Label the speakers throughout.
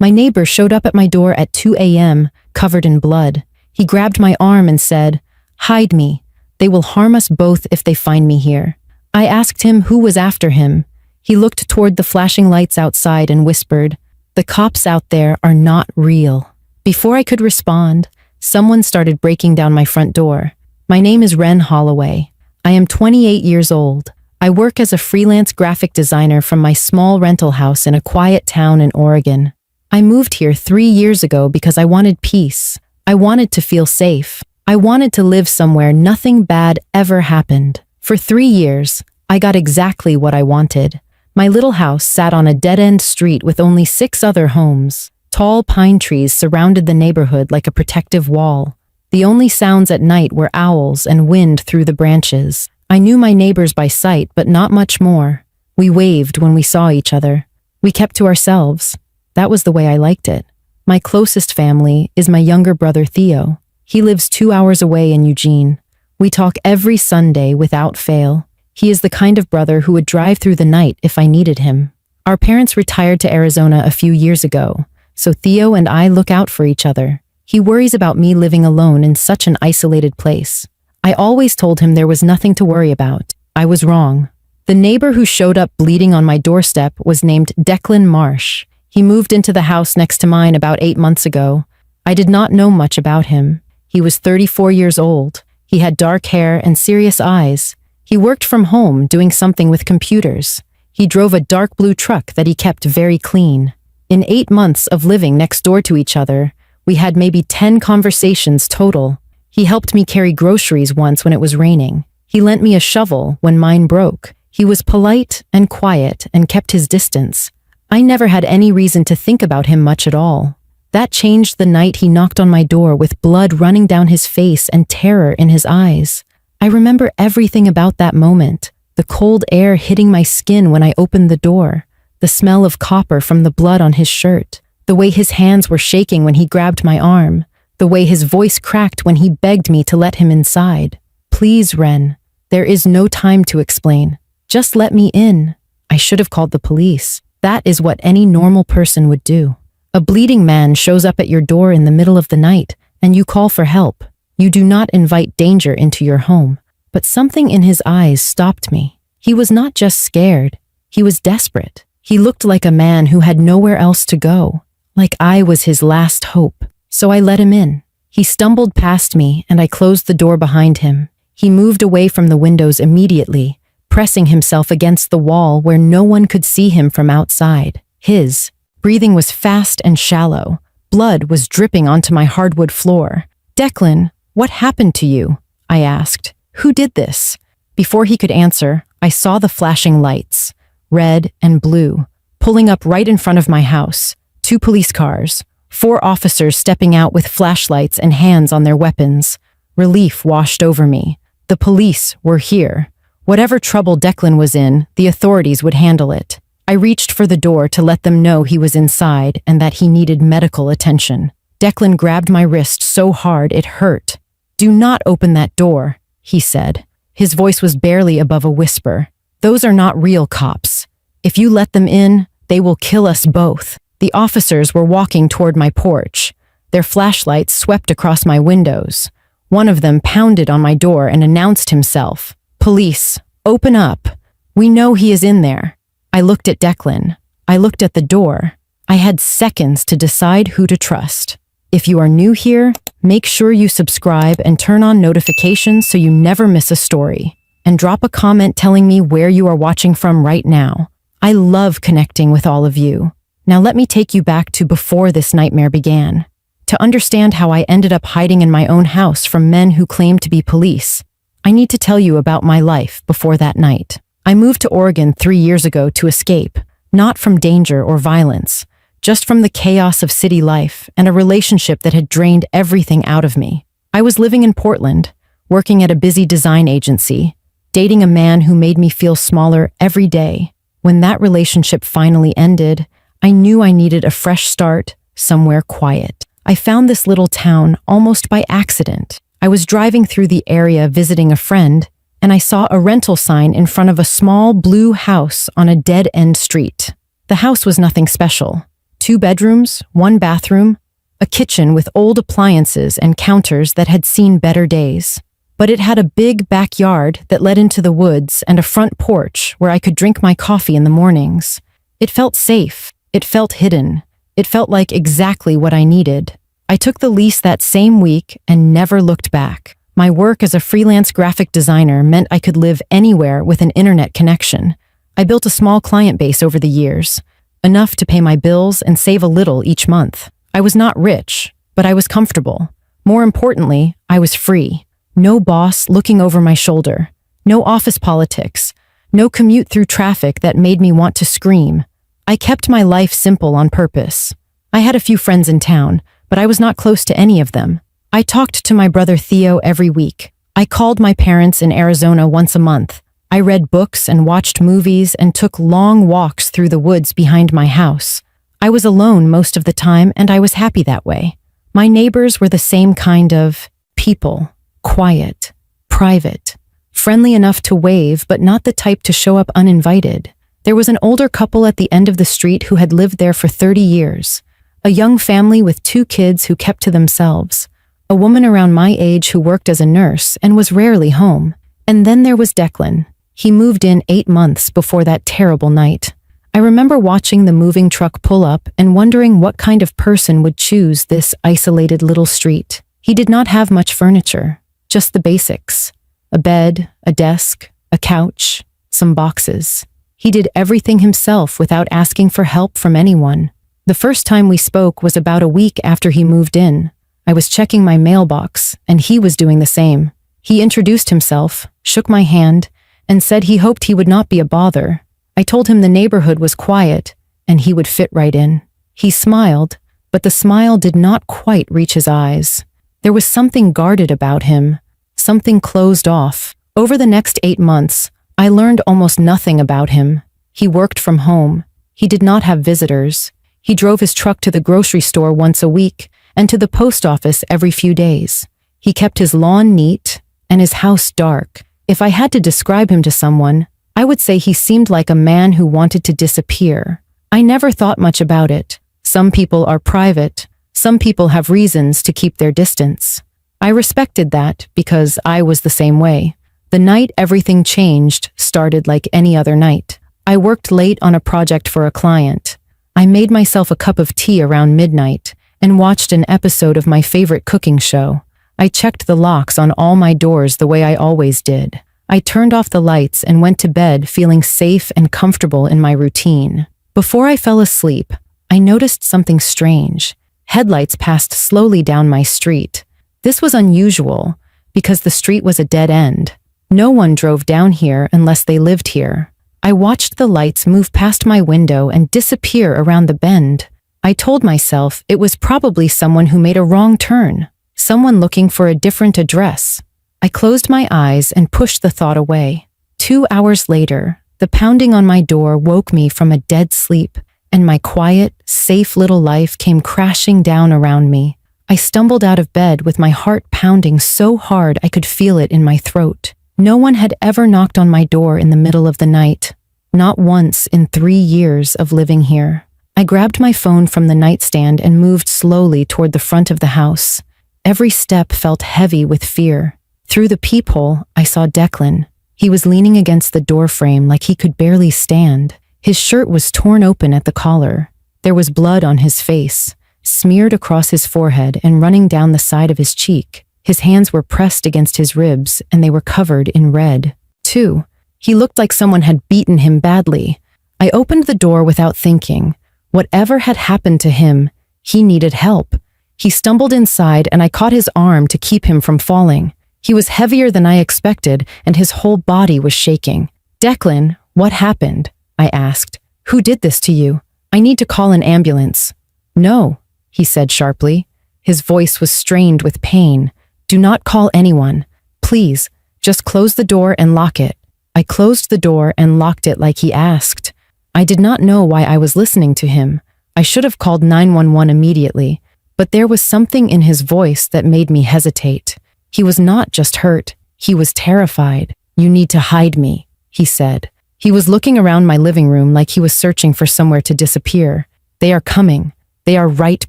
Speaker 1: My neighbor showed up at my door at 2 a.m., covered in blood. He grabbed my arm and said, "Hide me. They will harm us both if they find me here." I asked him who was after him. He looked toward the flashing lights outside and whispered, "The cops out there are not real." Before I could respond, someone started breaking down my front door. My name is Ren Holloway. I am 28 years old. I work as a freelance graphic designer from my small rental house in a quiet town in Oregon. I moved here 3 years ago because I wanted peace. I wanted to feel safe. I wanted to live somewhere nothing bad ever happened. For 3 years, I got exactly what I wanted. My little house sat on a dead-end street with only 6 other homes. Tall pine trees surrounded the neighborhood like a protective wall. The only sounds at night were owls and wind through the branches. I knew my neighbors by sight, but not much more. We waved when we saw each other. We kept to ourselves. That was the way I liked it. My closest family is my younger brother Theo. He lives 2 hours away in Eugene. We talk every Sunday without fail. He is the kind of brother who would drive through the night if I needed him. Our parents retired to Arizona a few years ago, so Theo and I look out for each other. He worries about me living alone in such an isolated place. I always told him there was nothing to worry about. I was wrong. The neighbor who showed up bleeding on my doorstep was named Declan Marsh. He moved into the house next to mine about 8 months ago. I did not know much about him. He was 34 years old. He had dark hair and serious eyes. He worked from home doing something with computers. He drove a dark blue truck that he kept very clean. In 8 months of living next door to each other, we had maybe 10 conversations total. He helped me carry groceries once when it was raining. He lent me a shovel when mine broke. He was polite and quiet and kept his distance. I never had any reason to think about him much at all. That changed the night he knocked on my door with blood running down his face and terror in his eyes. I remember everything about that moment. The cold air hitting my skin when I opened the door. The smell of copper from the blood on his shirt. The way his hands were shaking when he grabbed my arm. The way his voice cracked when he begged me to let him inside. "Please, Ren. There is no time to explain. Just let me in." I should have called the police. That is what any normal person would do. A bleeding man shows up at your door in the middle of the night, and you call for help. You do not invite danger into your home. But something in his eyes stopped me. He was not just scared. He was desperate. He looked like a man who had nowhere else to go. Like I was his last hope. So I let him in. He stumbled past me, and I closed the door behind him. He moved away from the windows immediately, pressing himself against the wall where no one could see him from outside. His breathing was fast and shallow. Blood was dripping onto my hardwood floor. "Declan, what happened to you?" I asked. "Who did this?" Before he could answer, I saw the flashing lights, red and blue, pulling up right in front of my house. 2 police cars. 4 officers stepping out with flashlights and hands on their weapons. Relief washed over me. The police were here. Whatever trouble Declan was in, the authorities would handle it. I reached for the door to let them know he was inside and that he needed medical attention. Declan grabbed my wrist so hard it hurt. "Do not open that door," he said. His voice was barely above a whisper. "Those are not real cops. If you let them in, they will kill us both." The officers were walking toward my porch. Their flashlights swept across my windows. One of them pounded on my door and announced himself. "Police, open up. We know he is in there." I looked at Declan. I looked at the door. I had seconds to decide who to trust. If you are new here, make sure you subscribe and turn on notifications so you never miss a story. And drop a comment telling me where you are watching from right now. I love connecting with all of you. Now let me take you back to before this nightmare began. To understand how I ended up hiding in my own house from men who claimed to be police, I need to tell you about my life before that night. I moved to Oregon 3 years ago to escape, not from danger or violence, just from the chaos of city life and a relationship that had drained everything out of me. I was living in Portland, working at a busy design agency, dating a man who made me feel smaller every day. When that relationship finally ended, I knew I needed a fresh start, somewhere quiet. I found this little town almost by accident. I was driving through the area visiting a friend, and I saw a rental sign in front of a small blue house on a dead-end street. The house was nothing special, 2 bedrooms, 1 bathroom, a kitchen with old appliances and counters that had seen better days. But it had a big backyard that led into the woods and a front porch where I could drink my coffee in the mornings. It felt safe. It felt hidden. It felt like exactly what I needed. I took the lease that same week and never looked back. My work as a freelance graphic designer meant I could live anywhere with an internet connection. I built a small client base over the years, enough to pay my bills and save a little each month. I was not rich, but I was comfortable. More importantly, I was free. No boss looking over my shoulder. No office politics. No commute through traffic that made me want to scream. I kept my life simple on purpose. I had a few friends in town, but I was not close to any of them. I talked to my brother Theo every week. I called my parents in Arizona once a month. I read books and watched movies and took long walks through the woods behind my house. I was alone most of the time, and I was happy that way. My neighbors were the same kind of people, quiet, private, friendly enough to wave, but not the type to show up uninvited. There was an older couple at the end of the street who had lived there for 30 years, a young family with 2 kids who kept to themselves, a woman around my age who worked as a nurse and was rarely home. And then there was Declan. He moved in 8 months before that terrible night. I remember watching the moving truck pull up and wondering what kind of person would choose this isolated little street. He did not have much furniture, just the basics. A bed, a desk, a couch, some boxes. He did everything himself without asking for help from anyone. The first time we spoke was about a week after he moved in. I was checking my mailbox, and he was doing the same. He introduced himself, shook my hand, and said he hoped he would not be a bother. I told him the neighborhood was quiet, and he would fit right in. He smiled, but the smile did not quite reach his eyes. There was something guarded about him, something closed off. Over the next 8 months, I learned almost nothing about him. He worked from home. He did not have visitors. He drove his truck to the grocery store once a week and to the post office every few days. He kept his lawn neat and his house dark. If I had to describe him to someone, I would say he seemed like a man who wanted to disappear. I never thought much about it. Some people are private. Some people have reasons to keep their distance. I respected that because I was the same way. The night everything changed started like any other night. I worked late on a project for a client. I made myself a cup of tea around midnight and watched an episode of my favorite cooking show. I checked the locks on all my doors the way I always did. I turned off the lights and went to bed feeling safe and comfortable in my routine. Before I fell asleep, I noticed something strange. Headlights passed slowly down my street. This was unusual because the street was a dead end. No one drove down here unless they lived here. I watched the lights move past my window and disappear around the bend. I told myself it was probably someone who made a wrong turn, someone looking for a different address. I closed my eyes and pushed the thought away. 2 hours later, the pounding on my door woke me from a dead sleep, and my quiet, safe little life came crashing down around me. I stumbled out of bed with my heart pounding so hard I could feel it in my throat. No one had ever knocked on my door in the middle of the night. Not once in 3 years of living here. I grabbed my phone from the nightstand and moved slowly toward the front of the house. Every step felt heavy with fear. Through the peephole, I saw Declan. He was leaning against the doorframe like he could barely stand. His shirt was torn open at the collar. There was blood on his face, smeared across his forehead and running down the side of his cheek. His hands were pressed against his ribs, and they were covered in red. Too, he looked like someone had beaten him badly. I opened the door without thinking. Whatever had happened to him, he needed help. He stumbled inside, and I caught his arm to keep him from falling. He was heavier than I expected, and his whole body was shaking. "Declan, what happened?" I asked. "Who did this to you? I need to call an ambulance." "No," he said sharply. His voice was strained with pain. "Do not call anyone. Please, just close the door and lock it." I closed the door and locked it like he asked. I did not know why I was listening to him. I should have called 911 immediately, but there was something in his voice that made me hesitate. He was not just hurt, he was terrified. "You need to hide me," he said. He was looking around my living room like he was searching for somewhere to disappear. They are coming. They are right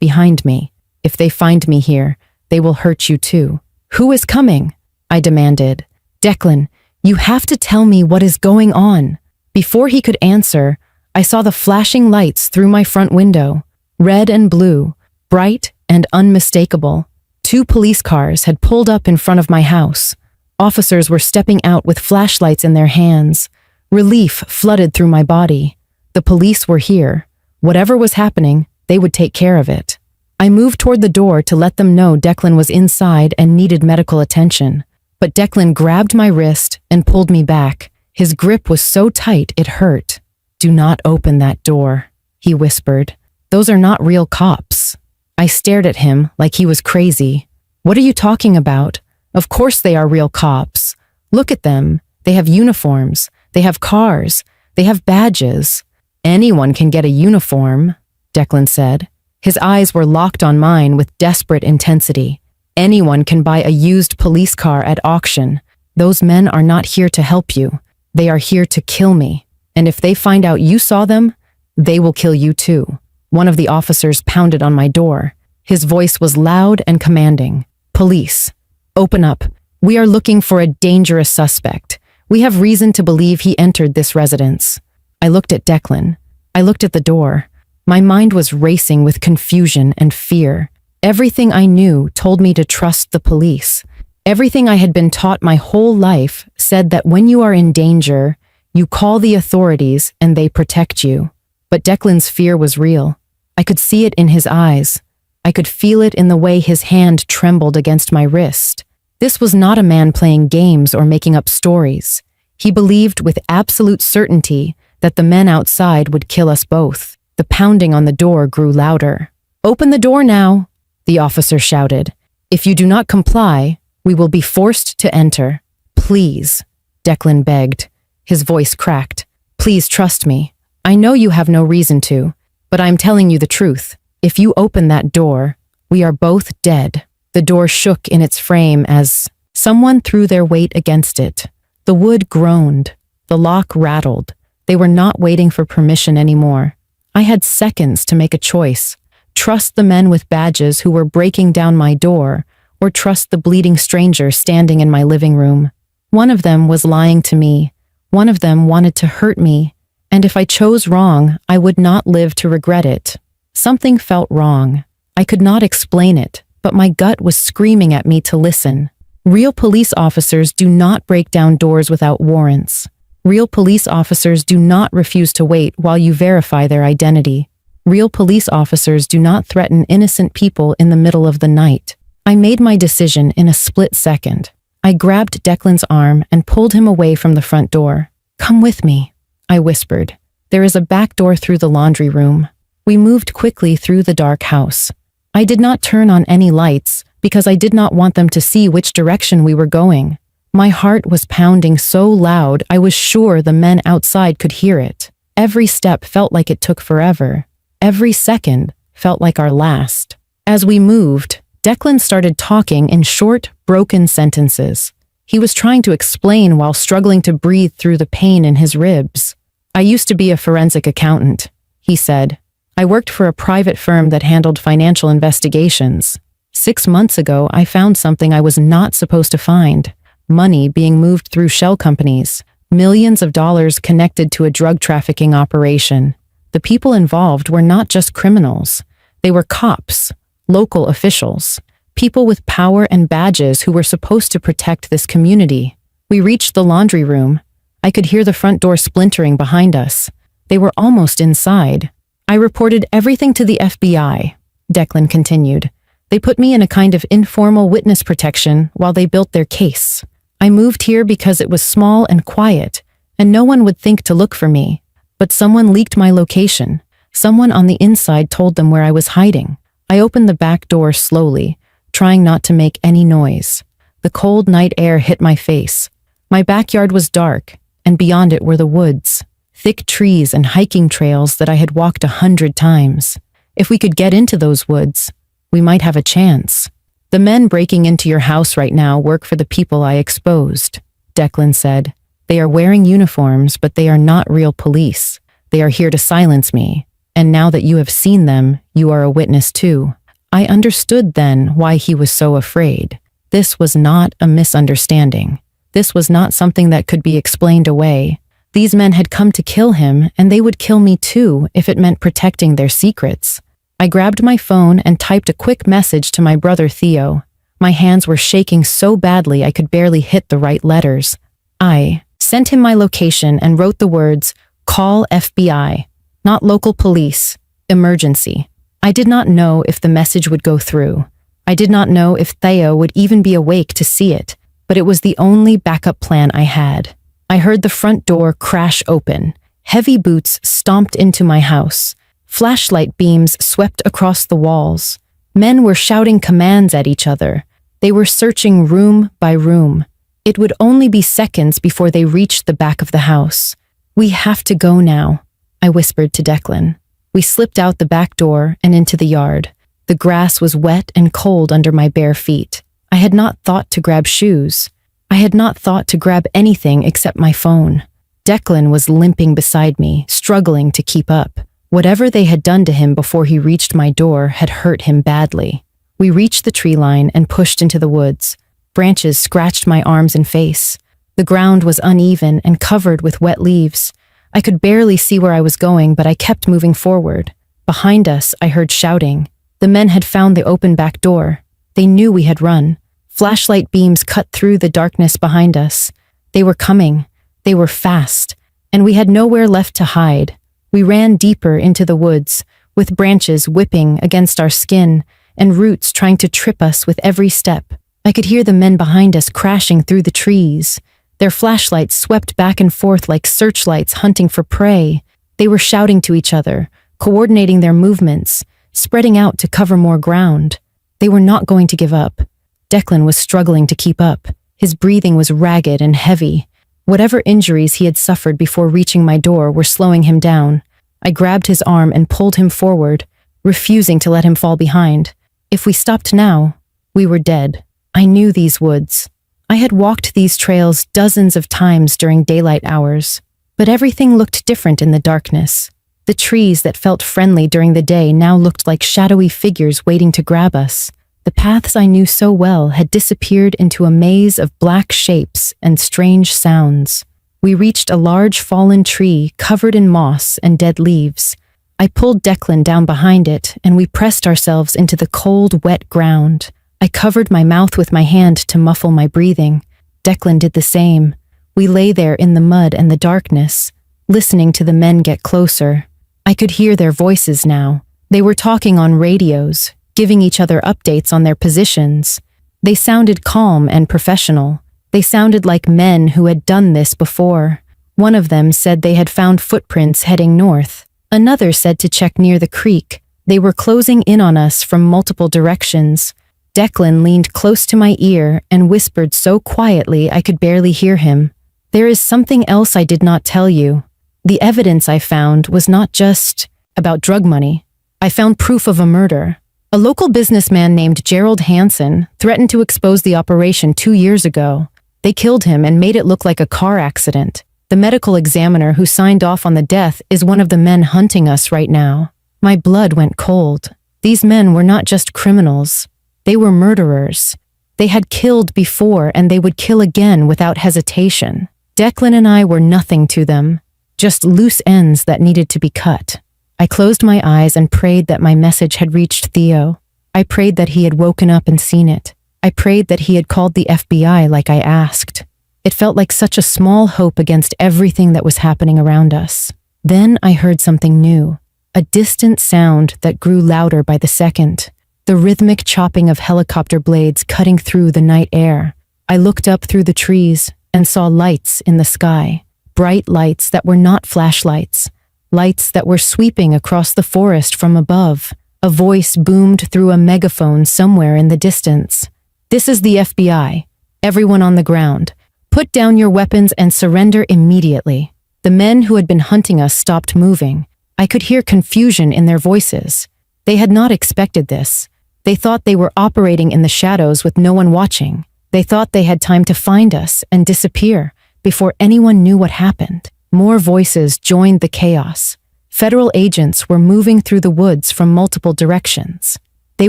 Speaker 1: behind me. If they find me here, they will hurt you too. Who is coming? I demanded. Declan, you have to tell me what is going on. Before he could answer, I saw the flashing lights through my front window, red and blue, bright and unmistakable. 2 police cars had pulled up in front of my house. Officers were stepping out with flashlights in their hands. Relief flooded through my body. The police were here. Whatever was happening, they would take care of it. I moved toward the door to let them know Declan was inside and needed medical attention. But Declan grabbed my wrist and pulled me back. His grip was so tight it hurt. Do not open that door, he whispered. Those are not real cops. I stared at him like he was crazy. What are you talking about? Of course they are real cops. Look at them. They have uniforms. They have cars. They have badges. Anyone can get a uniform, Declan said. His eyes were locked on mine with desperate intensity. Anyone can buy a used police car at auction. Those men are not here to help you. They are here to kill me. And if they find out you saw them, they will kill you too. One of the officers pounded on my door. His voice was loud and commanding. Police, open up. We are looking for a dangerous suspect. We have reason to believe he entered this residence. I looked at Declan. I looked at the door. My mind was racing with confusion and fear. Everything I knew told me to trust the police. Everything I had been taught my whole life said that when you are in danger, you call the authorities and they protect you. But Declan's fear was real. I could see it in his eyes. I could feel it in the way his hand trembled against my wrist. This was not a man playing games or making up stories. He believed with absolute certainty that the men outside would kill us both. The pounding on the door grew louder. Open the door now, the officer shouted. If you do not comply, we will be forced to enter. Please, Declan begged. His voice cracked. Please trust me. I know you have no reason to, but I'm telling you the truth. If you open that door, we are both dead. The door shook in its frame as someone threw their weight against it. The wood groaned. The lock rattled. They were not waiting for permission anymore. I had seconds to make a choice. Trust the men with badges who were breaking down my door, or trust the bleeding stranger standing in my living room. One of them was lying to me. One of them wanted to hurt me. And if I chose wrong, I would not live to regret it. Something felt wrong. I could not explain it, but my gut was screaming at me to listen. Real police officers do not break down doors without warrants. Real police officers do not refuse to wait while you verify their identity. Real police officers do not threaten innocent people in the middle of the night. I made my decision in a split second. I grabbed Declan's arm and pulled him away from the front door. Come with me, I whispered. There is a back door through the laundry room. We moved quickly through the dark house. I did not turn on any lights because I did not want them to see which direction we were going. My heart was pounding so loud I was sure the men outside could hear it. Every step felt like it took forever. Every second felt like our last. As we moved, Declan started talking in short, broken sentences. He was trying to explain while struggling to breathe through the pain in his ribs. I used to be a forensic accountant, he said. I worked for a private firm that handled financial investigations. 6 months ago, I found something I was not supposed to find. Money being moved through shell companies. Millions of dollars connected to a drug trafficking operation. The people involved were not just criminals. They were cops, local officials, people with power and badges who were supposed to protect this community. We reached the laundry room. I could hear the front door splintering behind us. They were almost inside. I reported everything to the FBI, Declan continued. They put me in a kind of informal witness protection while they built their case. I moved here because it was small and quiet, and no one would think to look for me. But someone leaked my location. Someone on the inside told them where I was hiding. I opened the back door slowly, trying not to make any noise. The cold night air hit my face. My backyard was dark, and beyond it were the woods. Thick trees and hiking trails that I had walked 100 times. If we could get into those woods, we might have a chance. The men breaking into your house right now work for the people I exposed, Declan said. They are wearing uniforms, but they are not real police. They are here to silence me. and now that you have seen them, you are a witness too. I understood then why he was so afraid. This was not a misunderstanding. This was not something that could be explained away. These men had come to kill him, and they would kill me too if it meant protecting their secrets. I grabbed my phone and typed a quick message to my brother Theo. My hands were shaking so badly I could barely hit the right letters. I sent him my location and wrote the words, "Call FBI," not local police, emergency. I did not know if the message would go through. I did not know if Theo would even be awake to see it, but it was the only backup plan I had. I heard the front door crash open. Heavy boots stomped into my house. Flashlight beams swept across the walls. Men were shouting commands at each other. They were searching room by room. It would only be seconds before they reached the back of the house. "We have to go now," I whispered to Declan. We slipped out the back door and into the yard. The grass was wet and cold under my bare feet. I had not thought to grab shoes. I had not thought to grab anything except my phone. Declan was limping beside me, struggling to keep up. Whatever they had done to him before he reached my door had hurt him badly. We reached the tree line and pushed into the woods. Branches scratched my arms and face. The ground was uneven and covered with wet leaves. I could barely see where I was going, but I kept moving forward. Behind us, I heard shouting. The men had found the open back door. They knew we had run. Flashlight beams cut through the darkness behind us. They were coming. They were fast. And we had nowhere left to hide. We ran deeper into the woods, with branches whipping against our skin and roots trying to trip us with every step. I could hear the men behind us crashing through the trees. Their flashlights swept back and forth like searchlights hunting for prey. They were shouting to each other, coordinating their movements, spreading out to cover more ground. They were not going to give up. Declan was struggling to keep up. His breathing was ragged and heavy. Whatever injuries he had suffered before reaching my door were slowing him down. I grabbed his arm and pulled him forward, refusing to let him fall behind. If we stopped now, we were dead. I knew these woods. I had walked these trails dozens of times during daylight hours, but everything looked different in the darkness. The trees that felt friendly during the day now looked like shadowy figures waiting to grab us. The paths I knew so well had disappeared into a maze of black shapes and strange sounds. We reached a large fallen tree covered in moss and dead leaves. I pulled Declan down behind it, and we pressed ourselves into the cold, wet ground. I covered my mouth with my hand to muffle my breathing. Declan did the same. We lay there in the mud and the darkness, listening to the men get closer. I could hear their voices now. They were talking on radios, giving each other updates on their positions. They sounded calm and professional. They sounded like men who had done this before. One of them said they had found footprints heading north. Another said to check near the creek. They were closing in on us from multiple directions. Declan leaned close to my ear and whispered so quietly I could barely hear him. "There is something else I did not tell you. The evidence I found was not just about drug money. I found proof of a murder. A local businessman named Gerald Hansen threatened to expose the operation 2 years ago. They killed him and made it look like a car accident. The medical examiner who signed off on the death is one of the men hunting us right now." My blood went cold. These men were not just criminals. They were murderers. They had killed before, and they would kill again without hesitation. Declan and I were nothing to them, just loose ends that needed to be cut. I closed my eyes and prayed that my message had reached Theo. I prayed that he had woken up and seen it. I prayed that he had called the FBI like I asked. It felt like such a small hope against everything that was happening around us. Then I heard something new, a distant sound that grew louder by the second. The rhythmic chopping of helicopter blades cutting through the night air. I looked up through the trees and saw lights in the sky, bright lights that were not flashlights, lights that were sweeping across the forest from above. A voice boomed through a megaphone somewhere in the distance. "This is the FBI. Everyone on the ground. Put down your weapons and surrender immediately." The men who had been hunting us stopped moving. I could hear confusion in their voices. They had not expected this. They thought they were operating in the shadows with no one watching. They thought they had time to find us and disappear before anyone knew what happened. More voices joined the chaos. Federal agents were moving through the woods from multiple directions. They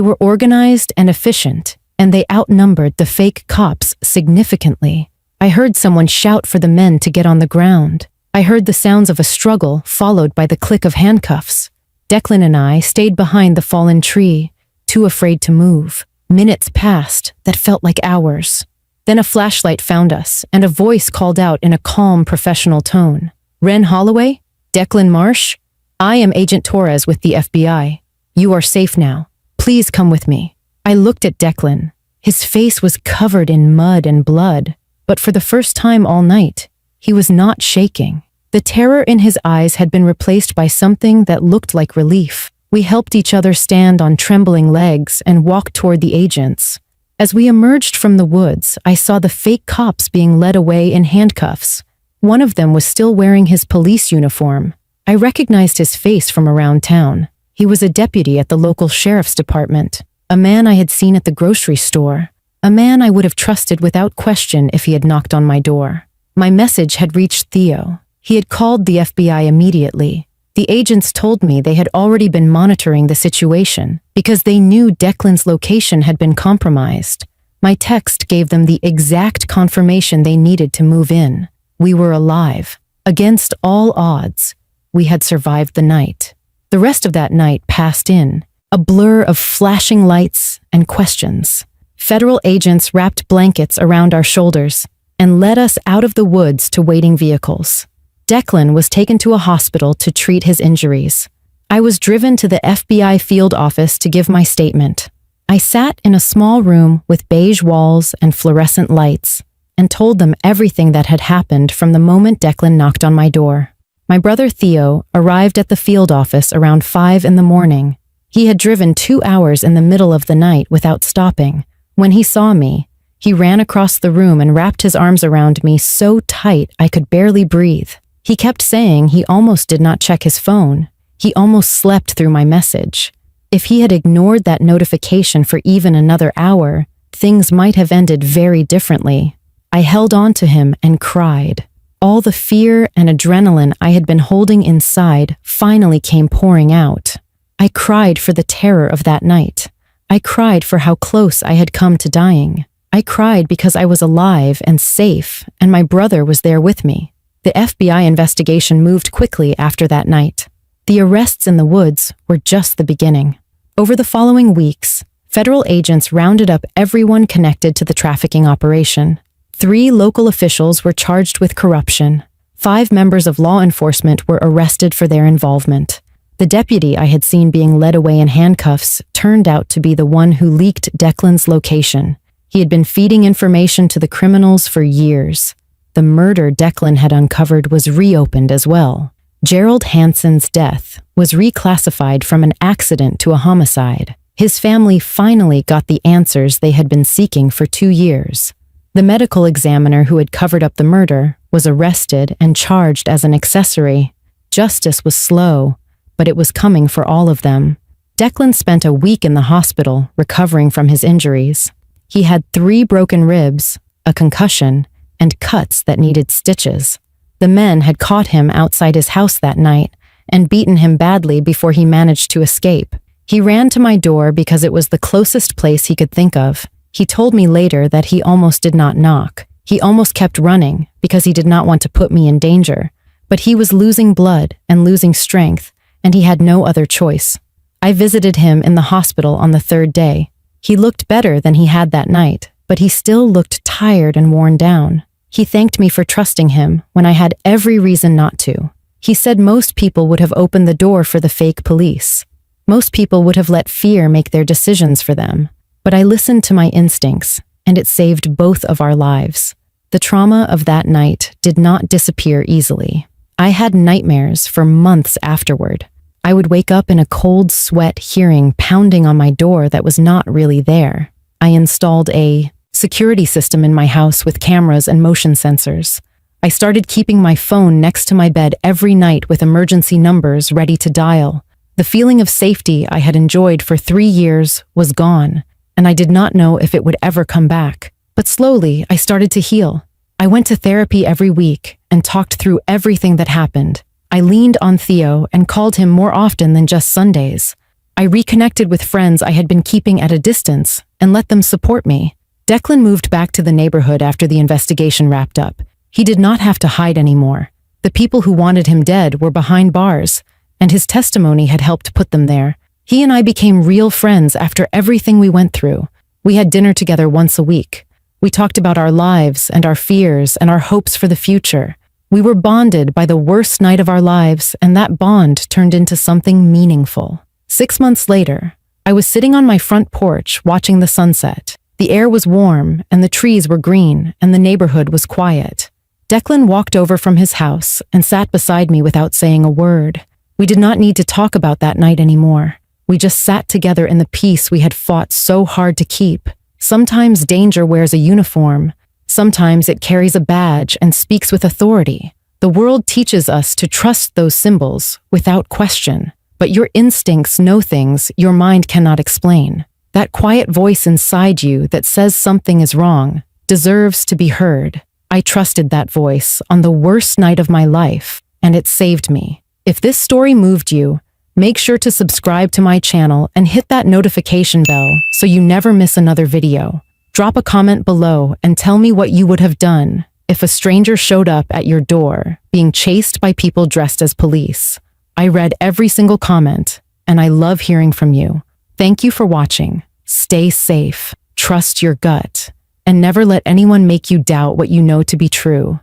Speaker 1: were organized and efficient, and they outnumbered the fake cops significantly. I heard someone shout for the men to get on the ground. I heard the sounds of a struggle followed by the click of handcuffs. Declan and I stayed behind the fallen tree, too afraid to move. Minutes passed that felt like hours. Then a flashlight found us, and a voice called out in a calm, professional tone. "Ren Holloway? Declan Marsh? I am Agent Torres with the FBI. You are safe now. Please come with me." I looked at Declan. His face was covered in mud and blood, but for the first time all night, he was not shaking. The terror in his eyes had been replaced by something that looked like relief. We helped each other stand on trembling legs and walk toward the agents. As we emerged from the woods, I saw the fake cops being led away in handcuffs. One of them was still wearing his police uniform. I recognized his face from around town. He was a deputy at the local sheriff's department, a man I had seen at the grocery store, a man I would have trusted without question if he had knocked on my door. My message had reached Theo. He had called the FBI immediately. The agents told me they had already been monitoring the situation because they knew Declan's location had been compromised. My text gave them the exact confirmation they needed to move in. We were alive. Against all odds, we had survived the night. The rest of that night passed in, a blur of flashing lights and questions. Federal agents wrapped blankets around our shoulders and led us out of the woods to waiting vehicles. Declan was taken to a hospital to treat his injuries. I was driven to the FBI field office to give my statement. I sat in a small room with beige walls and fluorescent lights and told them everything that had happened from the moment Declan knocked on my door. My brother Theo arrived at the field office around 5 in the morning. He had driven 2 hours in the middle of the night without stopping. When he saw me, he ran across the room and wrapped his arms around me so tight I could barely breathe. He kept saying he almost did not check his phone. He almost slept through my message. If he had ignored that notification for even another hour, things might have ended very differently. I held on to him and cried. All the fear and adrenaline I had been holding inside finally came pouring out. I cried for the terror of that night. I cried for how close I had come to dying. I cried because I was alive and safe, and my brother was there with me. The FBI investigation moved quickly after that night. The arrests in the woods were just the beginning. Over the following weeks, federal agents rounded up everyone connected to the trafficking operation. 3 local officials were charged with corruption. 5 members of law enforcement were arrested for their involvement. The deputy I had seen being led away in handcuffs turned out to be the one who leaked Declan's location. He had been feeding information to the criminals for years. The murder Declan had uncovered was reopened as well. Gerald Hansen's death was reclassified from an accident to a homicide. His family finally got the answers they had been seeking for 2 years. The medical examiner who had covered up the murder was arrested and charged as an accessory. Justice was slow, but it was coming for all of them. Declan spent a week in the hospital recovering from his injuries. He had 3 broken ribs, a concussion, and cuts that needed stitches. The men had caught him outside his house that night and beaten him badly before he managed to escape. He ran to my door because it was the closest place he could think of. He told me later that he almost did not knock. He almost kept running because he did not want to put me in danger. But he was losing blood and losing strength, and he had no other choice. I visited him in the hospital on the 3rd day. He looked better than he had that night, but he still looked tired and worn down. He thanked me for trusting him when I had every reason not to. He said most people would have opened the door for the fake police. Most people would have let fear make their decisions for them. But I listened to my instincts, and it saved both of our lives. The trauma of that night did not disappear easily. I had nightmares for months afterward. I would wake up in a cold sweat hearing pounding on my door that was not really there. I installed a security system in my house with cameras and motion sensors. I started keeping my phone next to my bed every night with emergency numbers ready to dial. The feeling of safety I had enjoyed for 3 years was gone, and I did not know if it would ever come back. But slowly, I started to heal. I went to therapy every week and talked through everything that happened. I leaned on Theo and called him more often than just Sundays. I reconnected with friends I had been keeping at a distance and let them support me. Declan moved back to the neighborhood after the investigation wrapped up. He did not have to hide anymore. The people who wanted him dead were behind bars, and his testimony had helped put them there. He and I became real friends after everything we went through. We had dinner together once a week. We talked about our lives and our fears and our hopes for the future. We were bonded by the worst night of our lives, and that bond turned into something meaningful. 6 months later, I was sitting on my front porch watching the sunset. The air was warm, and the trees were green, and the neighborhood was quiet. Declan walked over from his house and sat beside me without saying a word. We did not need to talk about that night anymore. We just sat together in the peace we had fought so hard to keep. Sometimes danger wears a uniform. Sometimes it carries a badge and speaks with authority. The world teaches us to trust those symbols without question. But your instincts know things your mind cannot explain. That quiet voice inside you that says something is wrong deserves to be heard. I trusted that voice on the worst night of my life, and it saved me. If this story moved you, make sure to subscribe to my channel and hit that notification bell so you never miss another video. Drop a comment below and tell me what you would have done if a stranger showed up at your door being chased by people dressed as police. I read every single comment, and I love hearing from you. Thank you for watching. Stay safe, trust your gut, and never let anyone make you doubt what you know to be true.